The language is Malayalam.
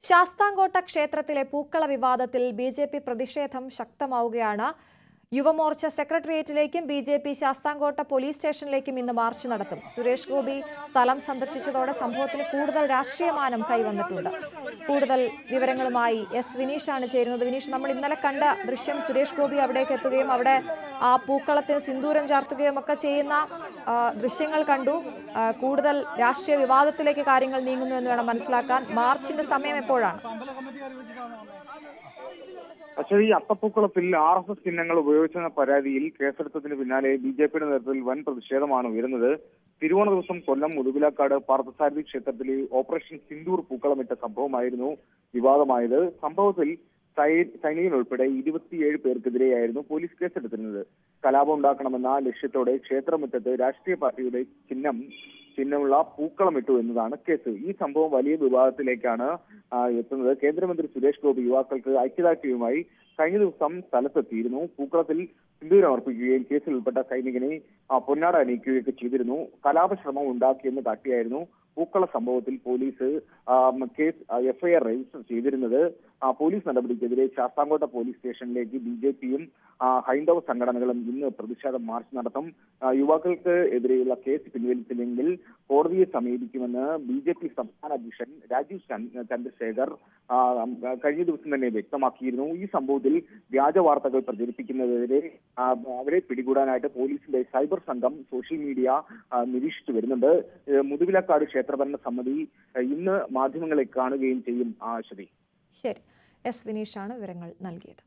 ശാസ്താംകോട്ട ക്ഷേത്രത്തിലെ പൂക്കള വിവാദത്തിൽ ബിജെപി പ്രതിഷേധം ശക്തമാവുകയാണ്. യുവമോർച്ച സെക്രട്ടേറിയറ്റിലേക്കും ബിജെപി ശാസ്താംകോട്ട പോലീസ് സ്റ്റേഷനിലേക്കും ഇന്ന് മാർച്ച് നടത്തും. സുരേഷ് ഗോപി സ്ഥലം സന്ദർശിച്ചതോടെ സംഭവത്തിന് കൂടുതൽ രാഷ്ട്രീയമാനം കൈവന്നിട്ടുണ്ട്. കൂടുതൽ വിവരങ്ങളുമായി എസ് വിനീഷാണ് ചേരുന്നത്. വിനീഷ്, നമ്മൾ ഇന്നലെ കണ്ട ദൃശ്യം സുരേഷ് ഗോപി അവിടേക്ക് എത്തുകയും അവിടെ ആ പൂക്കളത്തിന് സിന്ദൂരം ചാർത്തുകയും ഒക്കെ ചെയ്യുന്ന ദൃശ്യങ്ങൾ കണ്ടു. കൂടുതൽ രാഷ്ട്രീയ വിവാദത്തിലേക്ക് കാര്യങ്ങൾ നീങ്ങുന്നു എന്ന് വേണം മനസ്സിലാക്കാൻ. മാർച്ചിന്റെ സമയം എപ്പോഴാണ്? പക്ഷേ ഈ അത്തപ്പൂക്കളത്തിൽ RSS ചിഹ്നങ്ങൾ ഉപയോഗിച്ചെന്ന പരാതിയിൽ കേസെടുത്തതിന് പിന്നാലെ BJPയുടെ നേതൃത്വത്തിൽ വൻ പ്രതിഷേധമാണ് ഉയരുന്നത്. തിരുവോണ ദിവസം കൊല്ലം മുതുവിലക്കാട് പാർത്ഥസാരഥി ക്ഷേത്രത്തിലെ ഓപ്പറേഷൻ സിന്ദൂർ പൂക്കളമിട്ട സംഭവമായിരുന്നു വിവാദമായത്. സംഭവത്തിൽ സൈനികൻ ഉൾപ്പെടെ 27 പേർക്കെതിരെയായിരുന്നു പോലീസ് കേസെടുത്തിരുന്നത്. കലാപം ഉണ്ടാക്കണമെന്ന ലക്ഷ്യത്തോടെ ക്ഷേത്രമുറ്റത്ത് രാഷ്ട്രീയ പാർട്ടിയുടെ ചിഹ്നമുള്ള പൂക്കളമിട്ടു എന്നതാണ് കേസ്. ഈ സംഭവം വലിയ വിവാദത്തിലേക്കാണ് എത്തുന്നത്. കേന്ദ്രമന്ത്രി സുരേഷ് ഗോപി യുവാക്കൾക്ക് ഐക്യദാർഢ്യവുമായി കഴിഞ്ഞ ദിവസം സ്ഥലത്തെത്തിയിരുന്നു. പൂക്കളത്തിൽ സിന്ദൂരം അർപ്പിക്കുകയും കേസിൽ ഉൾപ്പെട്ട സൈനികനെ പൊന്നാട അണിയിക്കുകയൊക്കെ ചെയ്തിരുന്നു. കലാപശ്രമം ഉണ്ടാക്കിയെന്ന് കാട്ടിയായിരുന്നു പൂക്കള സംഭവത്തിൽ പോലീസ് FIR രജിസ്റ്റർ ചെയ്തിരുന്നത്. പോലീസ് നടപടിക്കെതിരെ ശാസ്താംകോട്ട പോലീസ് സ്റ്റേഷനിലേക്ക് BJPയും ഹൈന്ദവ സംഘടനകളും ഇന്ന് പ്രതിഷേധ മാർച്ച് നടത്തും. യുവാക്കൾക്ക് എതിരെയുള്ള കേസ് പിൻവലിച്ചില്ലെങ്കിൽ കോടതിയെ സമീപിക്കുമെന്ന് BJP സംസ്ഥാന അധ്യക്ഷൻ രാജീവ് ചന്ദ്രശേഖർ കഴിഞ്ഞ ദിവസം തന്നെ വ്യക്തമാക്കിയിരുന്നു. ഈ സംഭവത്തിൽ വ്യാജ വാർത്തകൾ പ്രചരിപ്പിക്കുന്നതിനെതിരെ അവരെ പിടികൂടാനായിട്ട് പോലീസിന്റെ സൈബർ സംഘം സോഷ്യൽ മീഡിയ നിരീക്ഷിച്ചു വരുന്നുണ്ട്. മുതുവിലക്കാട് ക്ഷേത്രഭരണ സമിതി ഇന്ന് മാധ്യമങ്ങളെ കാണുകയും ചെയ്യും. ശരി, എസ് വിനീഷാണ് വിവരങ്ങൾ നൽകിയത്.